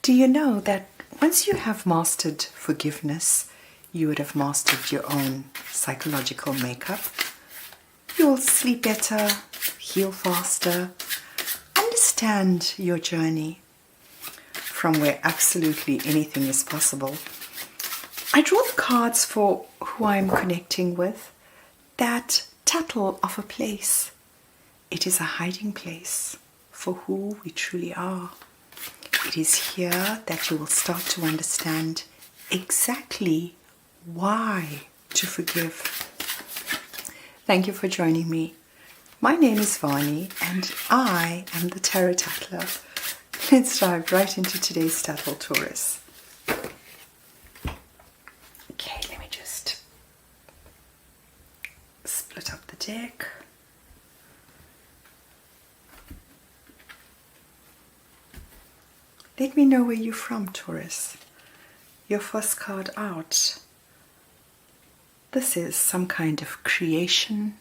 Do you know that once you have mastered forgiveness, you would have mastered your own psychological makeup? You'll sleep better, heal faster, understand your journey from where absolutely anything is possible. I draw the cards for who I'm connecting with. That tattle of a place. It is a hiding place for who we truly are. It is here that you will start to understand exactly why to forgive. Thank you for joining me. My name is Vani and I am the Tarot Tattler. Let's dive right into today's tattle, Taurus. Okay, let me just split up the deck. Let me know where you're from, Taurus. Your first card out. This is some kind of creation.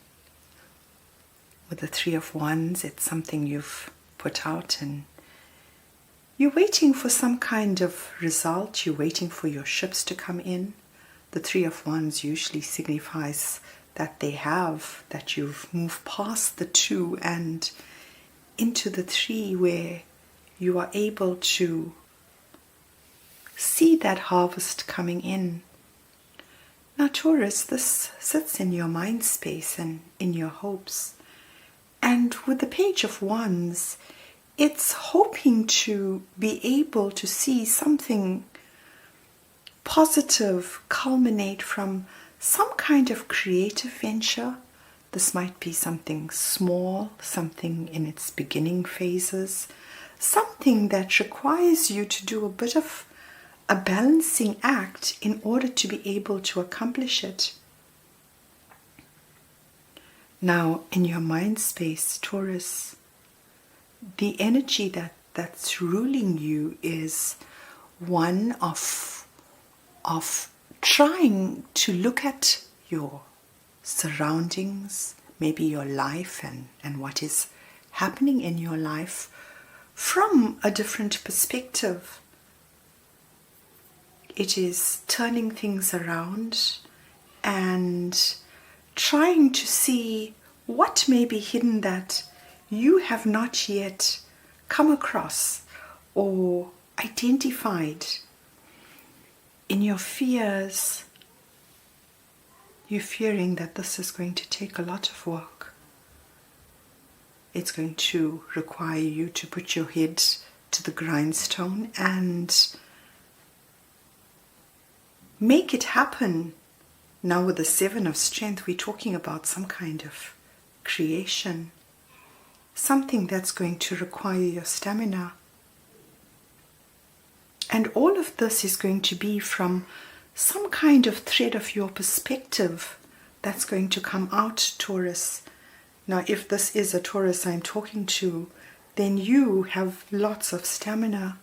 With the Three of Wands, it's something you've put out and you're waiting for some kind of result. You're waiting for your ships to come in. The Three of Wands usually signifies that that you've moved past the two and into the three, where you are able to see that harvest coming in. Now, Taurus, this sits in your mind space and in your hopes. And with the Page of Wands, it's hoping to be able to see something positive culminate from some kind of creative venture. This might be something small, something in its beginning phases, something that requires you to do a bit of a balancing act in order to be able to accomplish it. Now, in your mind space, Taurus, the energy that's ruling you is one of trying to look at your surroundings, maybe your life and what is happening in your life from a different perspective. It is turning things around and trying to see what may be hidden that you have not yet come across or identified. In your fears, you're fearing that this is going to take a lot of work. It's going to require you to put your head to the grindstone and make it happen. Now with the Seven of Strength, we're talking about some kind of creation, something that's going to require your stamina. And all of this is going to be from some kind of thread of your perspective that's going to come out, Taurus. Now, if this is a Taurus I'm talking to, then you have lots of stamina.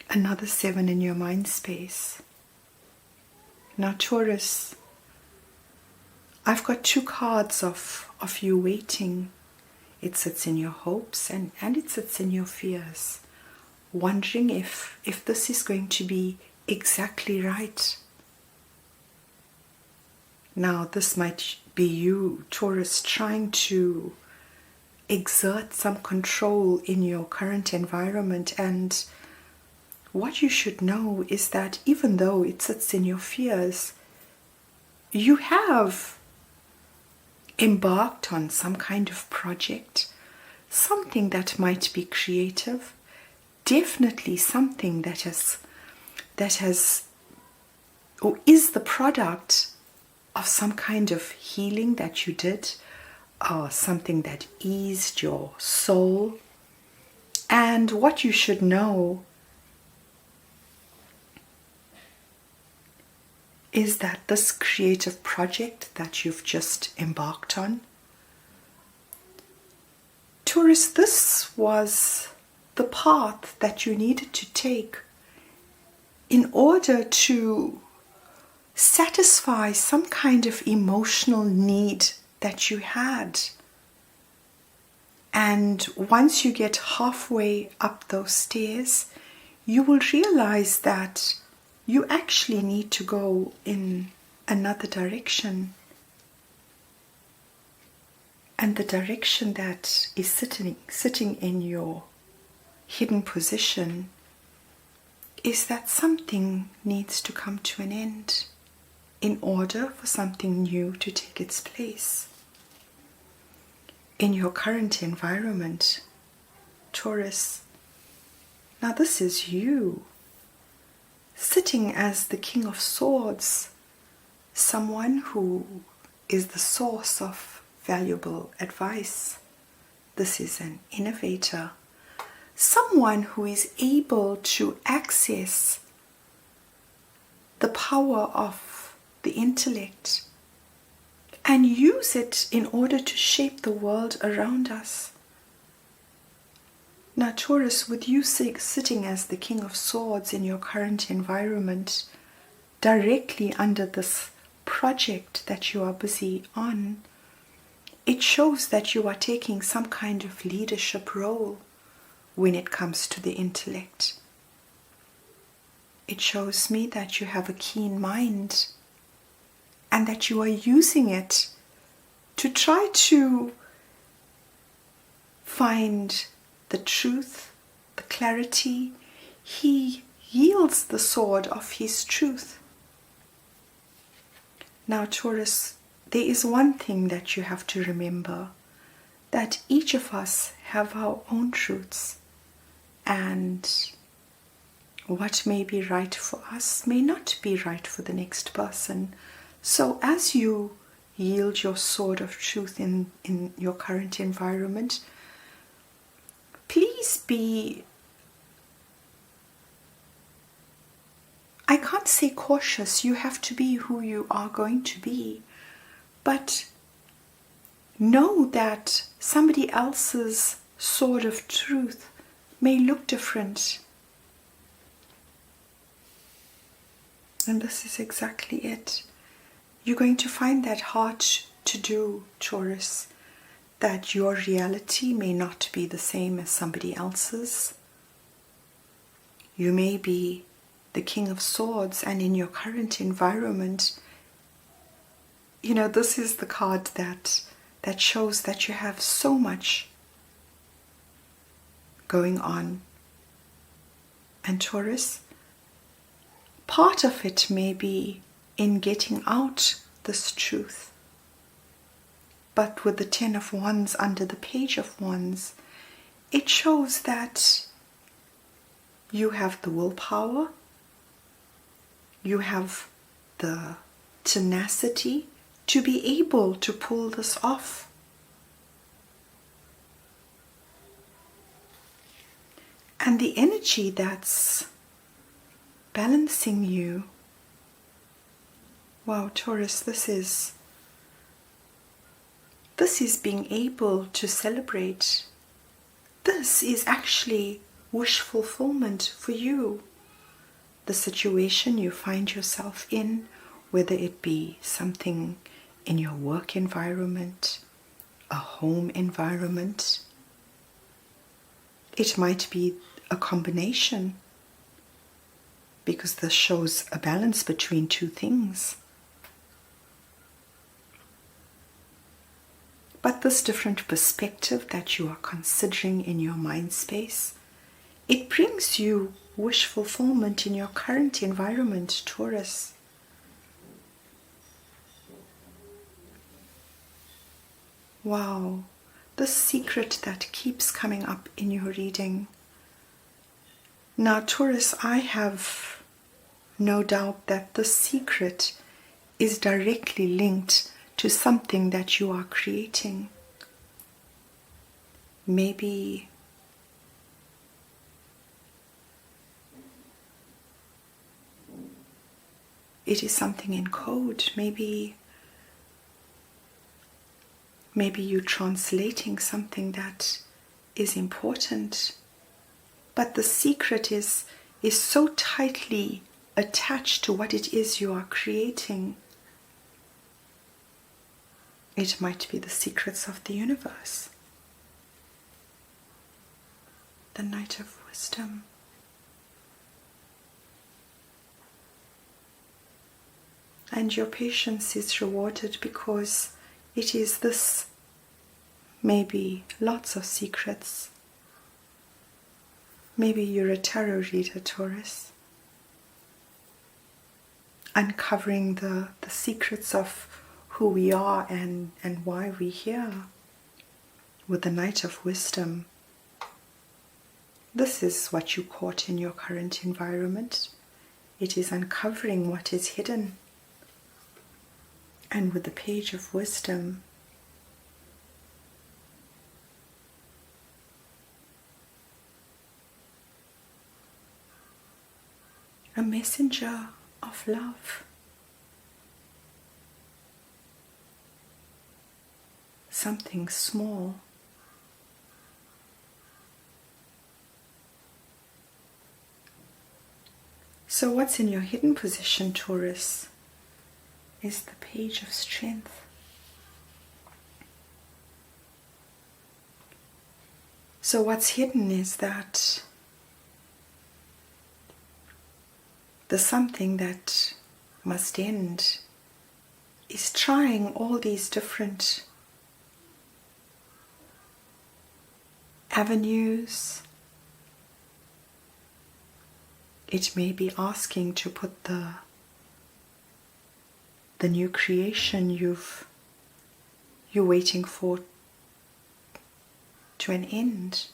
Another 7 in your mind space. Now, Taurus, I've got 2 cards of you waiting. It sits in your hopes and it sits in your fears. Wondering if this is going to be exactly right. Now, this might be you, Taurus, trying to exert some control in your current environment, and what you should know is that even though it sits in your fears, you have embarked on some kind of project, something that might be creative, definitely something that has or is the product of some kind of healing that you did, or something that eased your soul. And what you should know is that this creative project that you've just embarked on, Taurus, this was the path that you needed to take in order to satisfy some kind of emotional need that you had. And once you get halfway up those stairs, you will realize that you actually need to go in another direction. And the direction that is sitting in your hidden position is that something needs to come to an end in order for something new to take its place. In your current environment, Taurus, now this is you, sitting as the King of Swords, someone who is the source of valuable advice. This is an innovator, someone who is able to access the power of the intellect and use it in order to shape the world around us. Now, Taurus, with you sitting as the King of Swords in your current environment, directly under this project that you are busy on, it shows that you are taking some kind of leadership role when it comes to the intellect. It shows me that you have a keen mind and that you are using it to try to find the truth, the clarity. He yields the sword of his truth. Now, Taurus, there is one thing that you have to remember, that each of us have our own truths, and what may be right for us may not be right for the next person. So as you yield your sword of truth in your current environment, please be, I can't say cautious, you have to be who you are going to be, but know that somebody else's sword of truth may look different. And this is exactly it. You're going to find that hard to do, Taurus, that your reality may not be the same as somebody else's. You may be the King of Swords, and in your current environment, you know, this is the card that shows that you have so much going on. And Taurus, part of it may be in getting out this truth. But with the 10 of Wands under the Page of Wands, it shows that you have the willpower, you have the tenacity to be able to pull this off. And the energy that's balancing you, wow, Taurus, this is being able to celebrate. This is actually wish fulfillment for you. The situation you find yourself in, whether it be something in your work environment, a home environment, it might be a combination, because this shows a balance between two things. But this different perspective that you are considering in your mind space, it brings you wish fulfillment in your current environment, Taurus. Wow, the secret that keeps coming up in your reading. Now, Taurus, I have no doubt that the secret is directly linked to something that you are creating. Maybe it is something in code. Maybe you're translating something that is important. But the secret is so tightly attached to what it is you are creating. It might be the secrets of the universe. the Knight of Wisdom. And your patience is rewarded because it is this, maybe lots of secrets. Maybe you're a tarot reader, Taurus. Uncovering the secrets of who we are and why we're here. With the Knight of Wisdom, this is what you caught in your current environment. It is uncovering what is hidden. And with the Page of Wisdom, a messenger of love. Something small. So what's in your hidden position, Taurus, is the Page of Strength. So what's hidden is that the something that must end is trying all these different avenues. It may be asking to put the new creation you're waiting for to an end.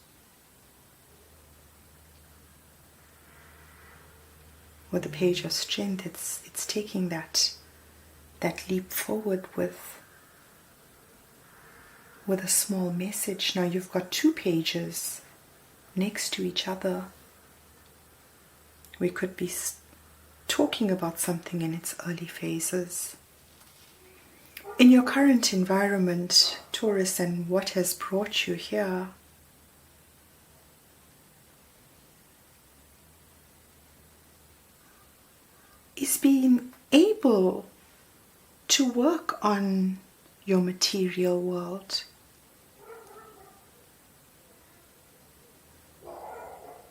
With the Page of Strength, it's taking that leap forward with a small message. Now you've got two pages next to each other. We could be talking about something in its early phases. In your current environment, Taurus, and what has brought you here, is being able to work on your material world.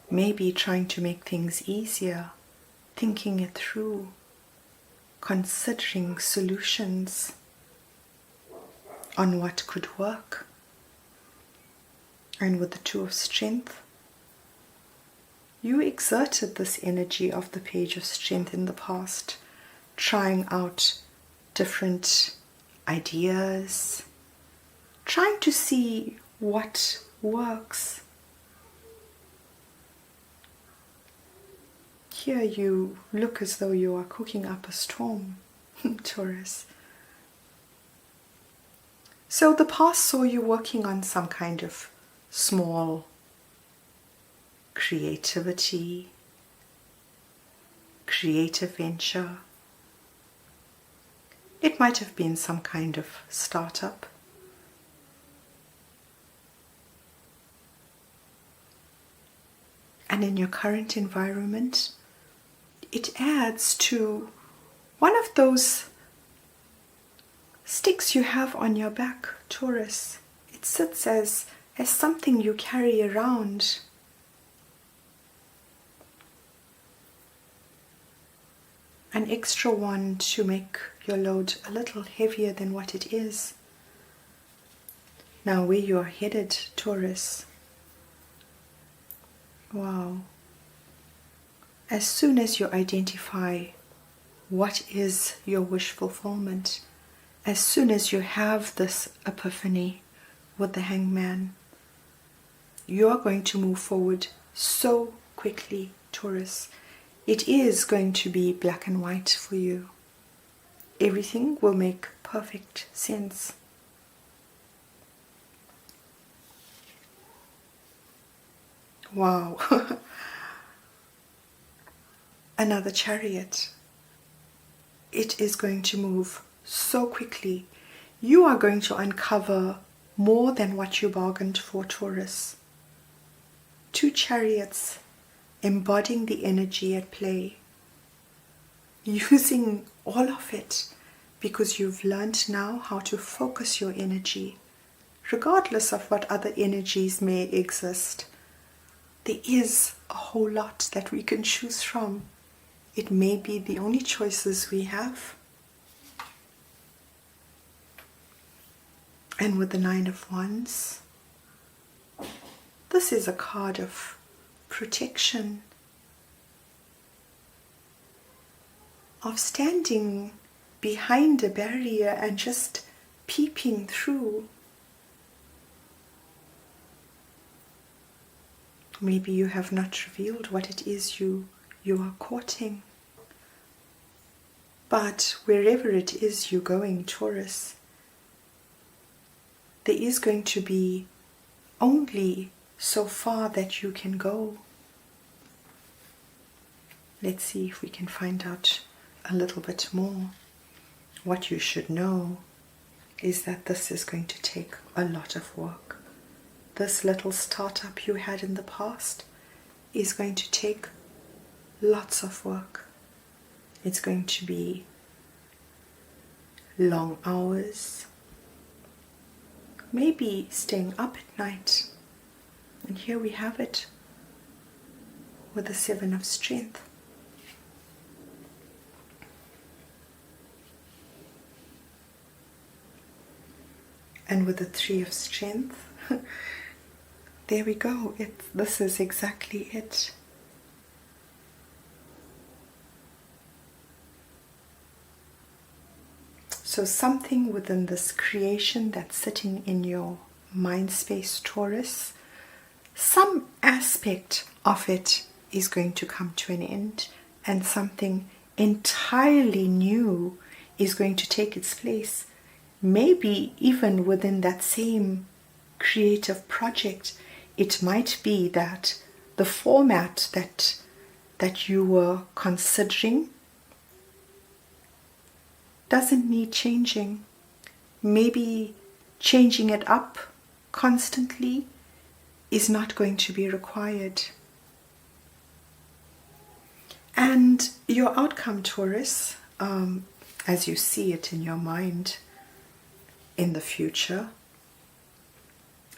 Maybe trying to make things easier, thinking it through, considering solutions on what could work. And with the Two of Strength, you exerted this energy of the Page of Strength in the past, trying out different ideas, trying to see what works. Here you look as though you are cooking up a storm, Taurus. So the past saw you working on some kind of small creative venture. It might have been some kind of startup. And in your current environment, it adds to one of those sticks you have on your back, Taurus. It sits as something you carry around. An extra one to make your load a little heavier than what it is. Now where you are headed, Taurus. Wow. As soon as you identify what is your wish fulfillment, as soon as you have this epiphany with the Hangman, you are going to move forward so quickly, Taurus. It is going to be black and white for you. Everything will make perfect sense. Wow. Another Chariot. It is going to move so quickly. You are going to uncover more than what you bargained for, Taurus. Two Chariots embodying the energy at play. Using all of it because you've learned now how to focus your energy, regardless of what other energies may exist. there is a whole lot that we can choose from. It may be the only choices we have. And with the Nine of Wands, this is a card of protection, of standing behind a barrier and just peeping through. Maybe you have not revealed what it is you are courting. But wherever it is you're going, Taurus, there is going to be only so far that you can go. Let's see if we can find out a little bit more. What you should know is that this is going to take a lot of work. This little startup you had in the past is going to take lots of work. It's going to be long hours, maybe staying up at night. And here we have it with the Seven of Strength. And with the Three of Strength, there we go. This is exactly it. So something within this creation that's sitting in your mind space, Taurus, some aspect of it is going to come to an end, and something entirely new is going to take its place. Maybe even within that same creative project, it might be that the format that you were considering doesn't need changing. Maybe changing it up constantly is not going to be required. And your outcome, Taurus, as you see it in your mind in the future,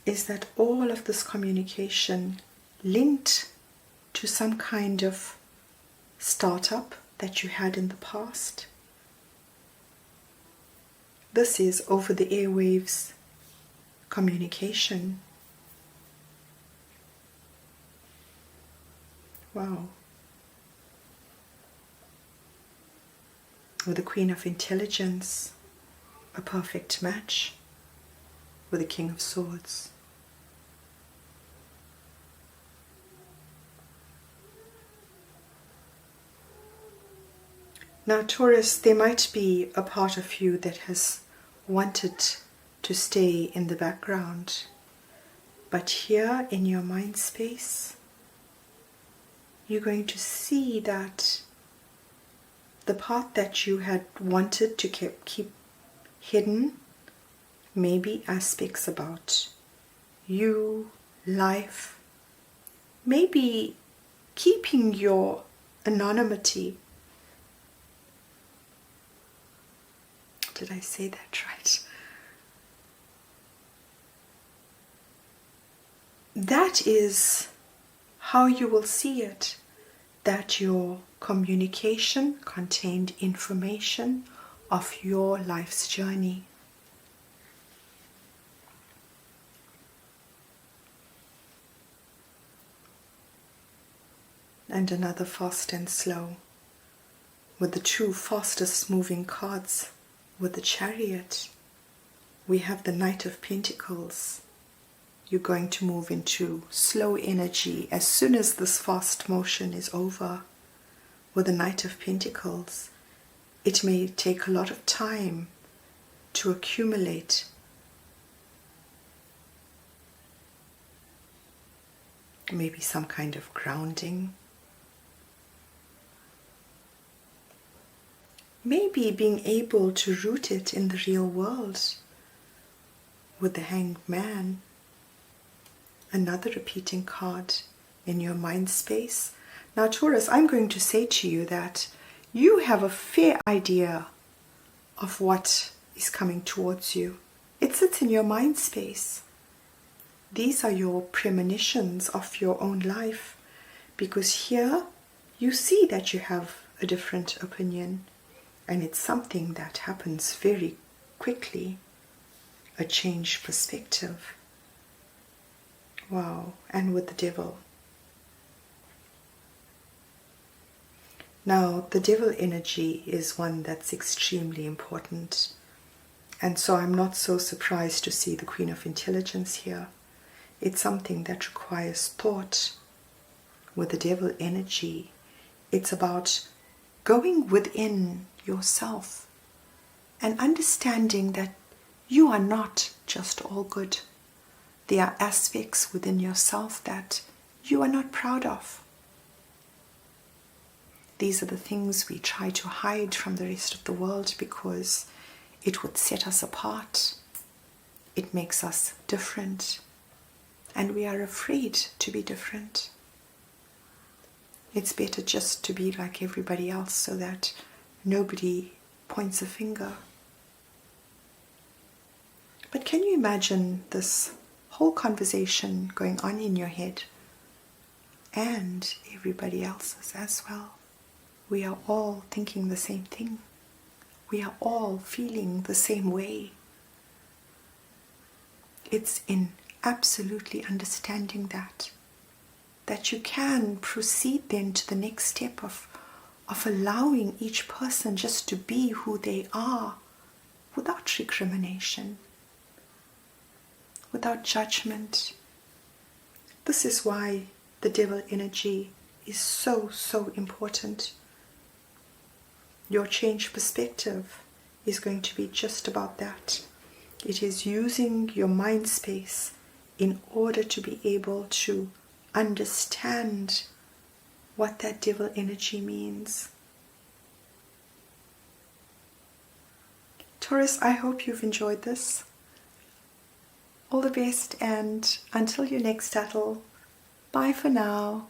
is that all of this communication linked to some kind of startup that you had in the past. This is over the airwaves communication. Wow. With the Queen of Intelligence, a perfect match with the King of Swords. Now, Taurus, there might be a part of you that has wanted to stay in the background, but here in your mind space, you're going to see that the part that you had wanted to keep hidden, maybe aspects about you, life, maybe keeping your anonymity. Did I say that right? That is how you will see it, that your communication contained information of your life's journey. And another fast and slow, with the two fastest moving cards. With the Chariot, we have the Knight of Pentacles. You're going to move into slow energy as soon as this fast motion is over. With the Knight of Pentacles, it may take a lot of time to accumulate. Maybe some kind of grounding. Maybe being able to root it in the real world. With the Hanged Man, another repeating card in your mind space. Now, Taurus, I'm going to say to you that you have a fair idea of what is coming towards you. It sits in your mind space. These are your premonitions of your own life, because here you see that you have a different opinion, and it's something that happens very quickly, a change perspective. Wow, and with the devil. Now, the devil energy is one that's extremely important, and so I'm not so surprised to see the Queen of Intelligence here. It's something that requires thought. With the devil energy, it's about going within yourself and understanding that you are not just all good. There are aspects within yourself that you are not proud of. These are the things we try to hide from the rest of the world because it would set us apart. It makes us different, and we are afraid to be different. It's better just to be like everybody else so that nobody points a finger. But can you imagine this whole conversation going on in your head and everybody else's as well? We are all thinking the same thing. We are all feeling the same way. It's in absolutely understanding that you can proceed then to the next step of allowing each person just to be who they are without recrimination, without judgment. This is why the devil energy is so, so important. Your change perspective is going to be just about that. It is using your mind space in order to be able to understand what that devil energy means. Taurus, I hope you've enjoyed this. All the best, and until your next battle, bye for now.